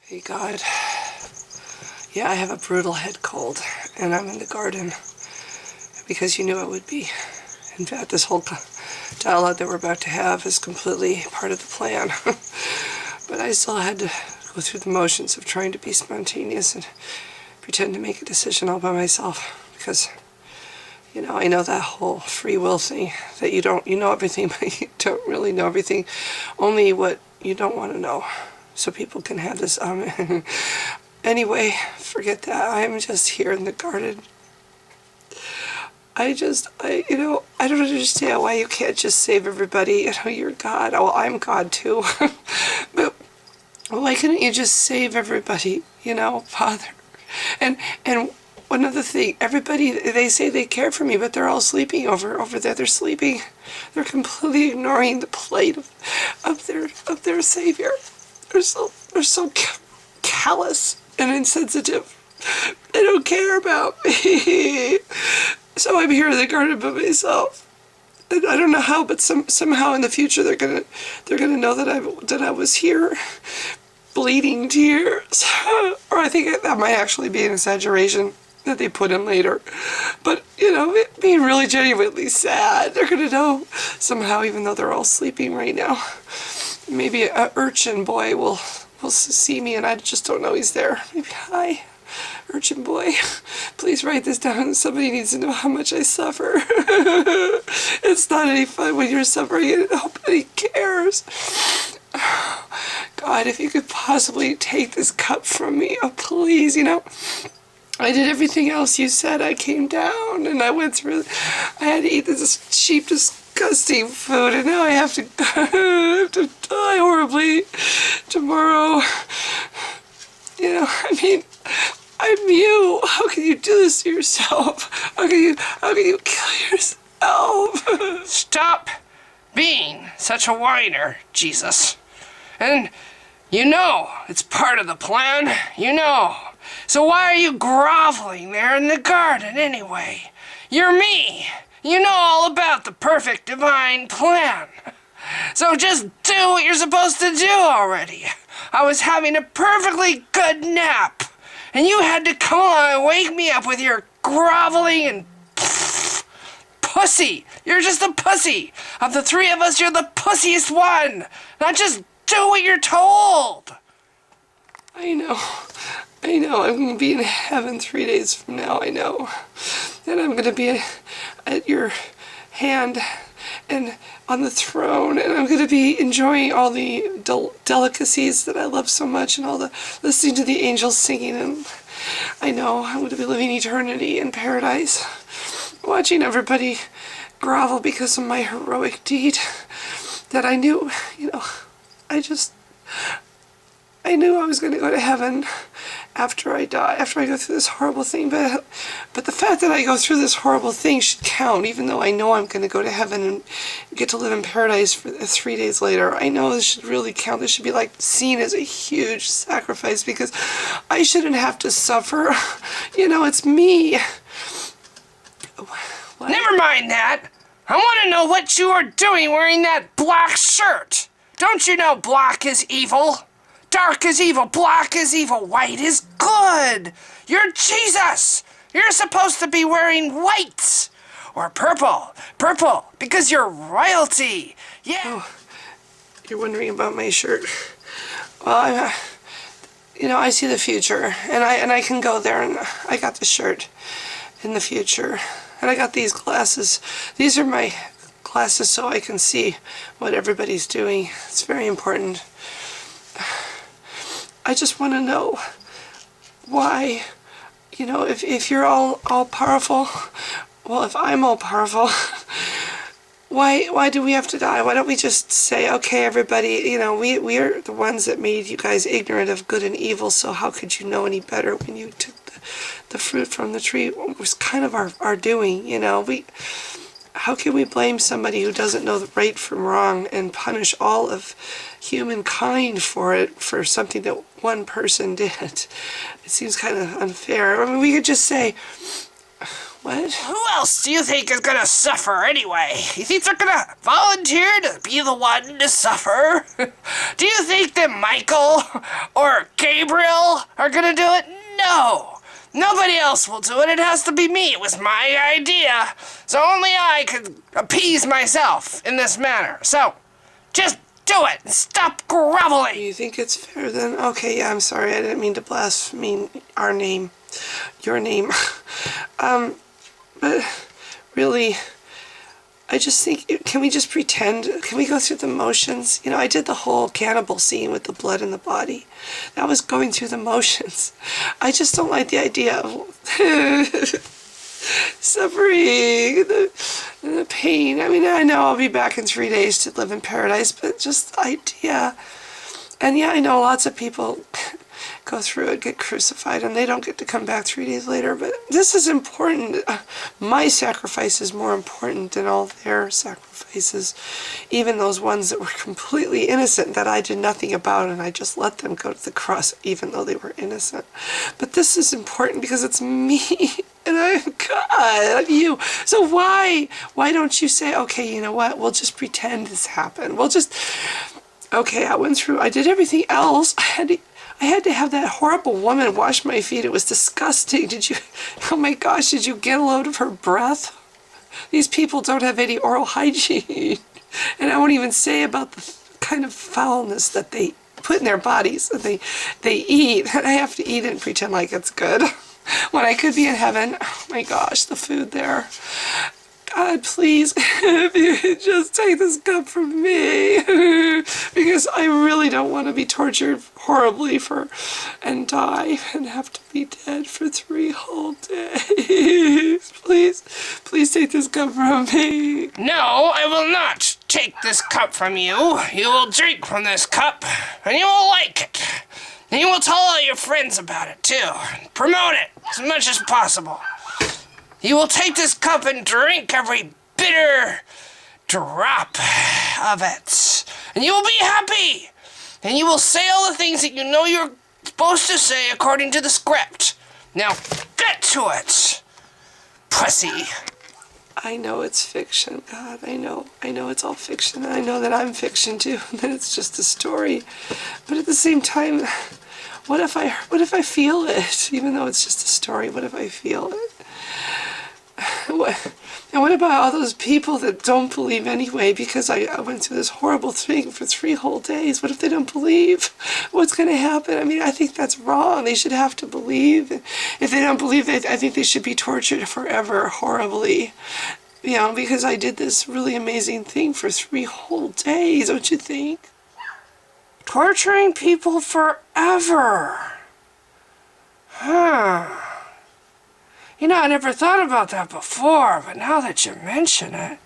Hey God, yeah, I have a brutal head cold, and I'm in the garden because you knew it would be. In fact, this whole dialogue that we're about to have is completely part of the plan. But I still had to go through the motions of trying to be spontaneous and pretend to make a decision all by myself because, you know, I know that whole free will thing that you know everything, but you don't really know everything, only what you don't want to know. So people can have this, anyway, forget that. I'm just here in the garden. I don't understand why you can't just save everybody. You know, you're God. Oh, I'm God too. But why couldn't you just save everybody, you know, Father? And one other thing, everybody, they say they care for me, but they're all sleeping over there. They're sleeping. They're completely ignoring the plight of their Savior. They're so callous and insensitive. They don't care about me. So I'm here in the garden by myself. And I don't know how, but somehow in the future they're gonna know that I was here, bleeding tears. Or I think that might actually be an exaggeration that they put in later. But you know, it being really genuinely sad. They're gonna know somehow, even though they're all sleeping right now. Maybe an urchin boy will see me and I just don't know he's there. Maybe, hi, urchin boy, please write this down. Somebody needs to know how much I suffer. It's not any fun when you're suffering and nobody cares. God, if you could possibly take this cup from me, oh please, you know. I did everything else you said. I came down and I went through, I had to eat this cheap, disgusting food, and now I have to die horribly tomorrow. You know, I mean, I'm you. How can you do this to yourself? How can you kill yourself? Stop being such a whiner, Jesus. And you know it's part of the plan, you know. So why are you groveling there in the garden anyway? You're me. You know all about the perfect divine plan. So just do what you're supposed to do already. I was having a perfectly good nap, and you had to come along and wake me up with your groveling and pussy. You're just a pussy. Of the three of us, you're the pussiest one. Now just do what you're told. I know. I'm going to be in heaven 3 days from now, I know. And I'm going to be at your hand and on the throne, and I'm going to be enjoying all the delicacies that I love so much, and all the listening to the angels singing, and I know I'm going to be living eternity in paradise, watching everybody grovel because of my heroic deed that I knew, you know, I knew I was going to go to heaven after I die, after I go through this horrible thing, but the fact that I go through this horrible thing should count, even though I know I'm going to go to heaven and get to live in paradise for 3 days later. I know this should really count. This should be like seen as a huge sacrifice because I shouldn't have to suffer. You know, it's me. What? Never mind that. I want to know what you are doing wearing that black shirt. Don't you know black is evil? Dark is evil, black is evil, white is good. You're Jesus. You're supposed to be wearing white or purple, because you're royalty. Yeah. Oh, you're wondering about my shirt. Well, you know, I see the future, and I can go there, and I got the shirt in the future, and I got these glasses. These are my glasses so I can see what everybody's doing. It's very important. I just want to know why, you know, if you're all powerful, well, if I'm all powerful, why do we have to die? Why don't we just say, okay, everybody, you know, we are the ones that made you guys ignorant of good and evil, so how could you know any better when you took the fruit from the tree? It was kind of our doing, you know. How can we blame somebody who doesn't know the right from wrong and punish all of humankind for something that one person did? It seems kind of unfair. I mean, we could just say, What? Who else do you think is gonna suffer anyway? You think they're gonna volunteer to be the one to suffer? Do you think that Michael or Gabriel are gonna do it? No. Nobody else will do it. It has to be me. It was my idea. So only I could appease myself in this manner. So, just do it and stop groveling. Do you think it's fair then? Okay, yeah, I'm sorry. I didn't mean to blaspheme our name. Your name. But really, I just think, can we just pretend? Can we go through the motions? You know, I did the whole cannibal scene with the blood in the body. That was going through the motions. I just don't like the idea of suffering, the pain. I mean, I know I'll be back in 3 days to live in paradise, but just the idea. And yeah, I know lots of people go through it, get crucified, and they don't get to come back 3 days later. But this is important. My sacrifice is more important than all their sacrifices, even those ones that were completely innocent, that I did nothing about, and I just let them go to the cross, even though they were innocent. But this is important because it's me, and I'm God, I'm you. So why don't you say, okay, you know what? We'll just pretend this happened. We'll just, okay, I did everything else. I had to have that horrible woman wash my feet. It was disgusting. Oh my gosh, did you get a load of her breath? These people don't have any oral hygiene. And I won't even say about the kind of foulness that they put in their bodies. They eat. And I have to eat it and pretend like it's good. When I could be in heaven, oh my gosh, the food there. God, please, if you could just take this cup from me, because I really don't want to be tortured horribly and die and have to be dead for 3 whole days. Please take this cup from me. No, I will not take this cup from you. You will drink from this cup, and you will like it. And you will tell all your friends about it, too. Promote it as much as possible. You will take this cup and drink every bitter drop of it. And you will be happy. And you will say all the things that you know you're supposed to say according to the script. Now, get to it, pussy. I know it's fiction, God. I know it's all fiction. And I know that I'm fiction, too. That it's just a story. But at the same time, what if I feel it? Even though it's just a story, what if I feel it? And what about all those people that don't believe anyway because I went through this horrible thing for 3 whole days? What if they don't believe? What's going to happen? I mean, I think that's wrong. They should have to believe. If they don't believe, I think they should be tortured forever, horribly. You know, because I did this really amazing thing for 3 whole days, don't you think? Torturing people forever. Huh. You know, I never thought about that before, but now that you mention it...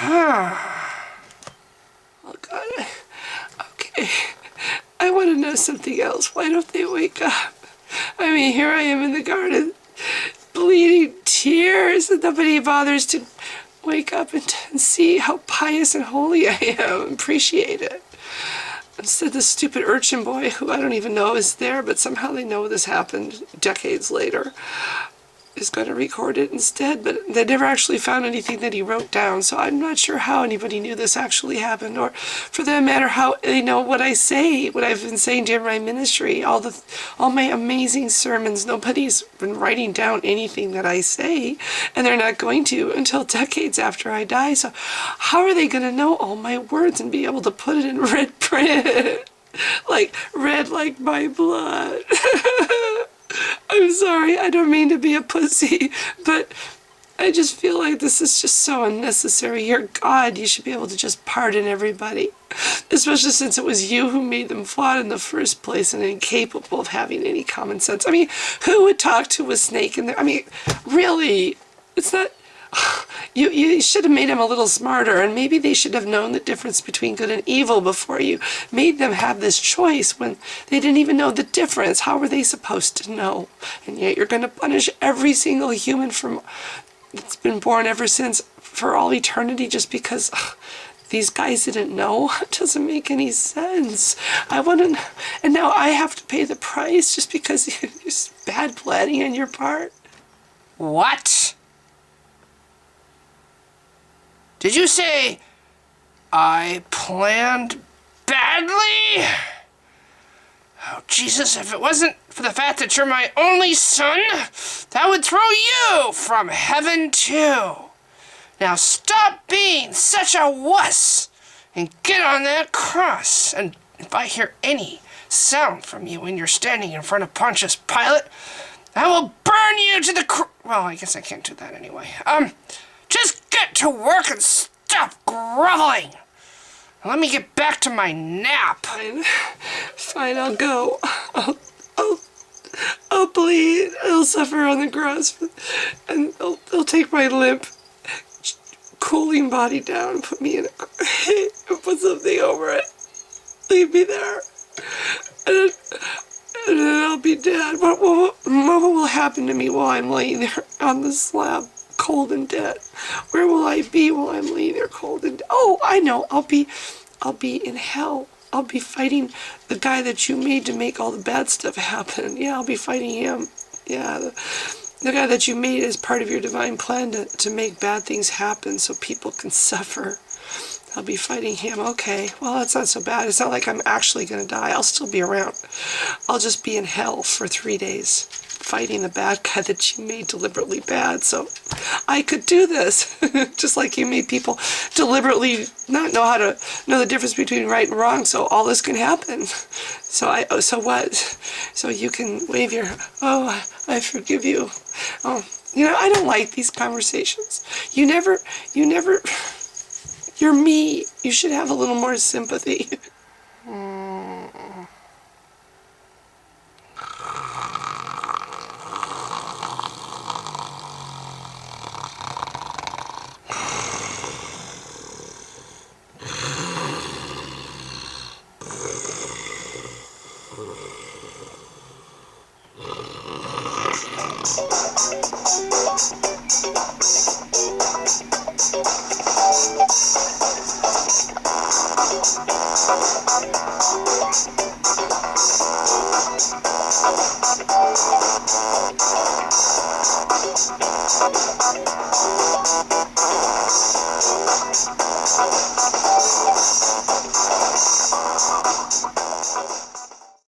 Oh, God. Okay. I want to know something else. Why don't they wake up? I mean, here I am in the garden, bleeding tears, and nobody bothers to wake up and see how pious and holy I am, appreciate it. Instead, this stupid urchin boy, who I don't even know is there, but somehow they know this happened decades later, is going to record it instead. But they never actually found anything that he wrote down, so I'm not sure how anybody knew this actually happened, or for that matter, how they know what I say, what I've been saying during my ministry, all my amazing sermons. Nobody's been writing down anything that I say, and they're not going to until decades after I die. So how are they going to know all my words and be able to put it in red print? Like, red like my blood. I'm sorry, I don't mean to be a pussy, but I just feel like this is just so unnecessary. You're God, you should be able to just pardon everybody. Especially since it was you who made them flawed in the first place and incapable of having any common sense. I mean, who would talk to a snake in there? I mean, really, it's not... You should have made them a little smarter, and maybe they should have known the difference between good and evil before you made them have this choice when they didn't even know the difference. How were they supposed to know? And yet you're going to punish every single human that's been born ever since for all eternity just because these guys didn't know? It doesn't make any sense. And now I have to pay the price just because it's bad planning on your part. What? Did you say I planned badly? Oh, Jesus, if it wasn't for the fact that you're my only son, that would throw you from heaven too. Now stop being such a wuss and get on that cross. And if I hear any sound from you when you're standing in front of Pontius Pilate, I will burn you to the well, I guess I can't do that anyway. Just get to work and stop groveling. Let me get back to my nap. Fine, I'll go. I'll bleed. I'll suffer on the cross, and they'll take my limp, cooling body down and put me in and put something over it. Leave me there, and then I'll be dead. What will happen to me while I'm laying there on the slab, cold and dead? Where will I be while I'm laying there cold and dead? Oh, I know. I'll be in hell. I'll be fighting the guy that you made to make all the bad stuff happen. Yeah, I'll be fighting him. Yeah, the guy that you made as part of your divine plan to make bad things happen so people can suffer. I'll be fighting him. Okay, well, that's not so bad. It's not like I'm actually going to die. I'll still be around. I'll just be in hell for 3 days fighting the bad guy that you made deliberately bad. So I could do this. Just like you made people deliberately not know how to know the difference between right and wrong. So all this can happen. So what? So you can wave your, oh, I forgive you. Oh, I don't like these conversations. You never, you're me. You should have a little more sympathy.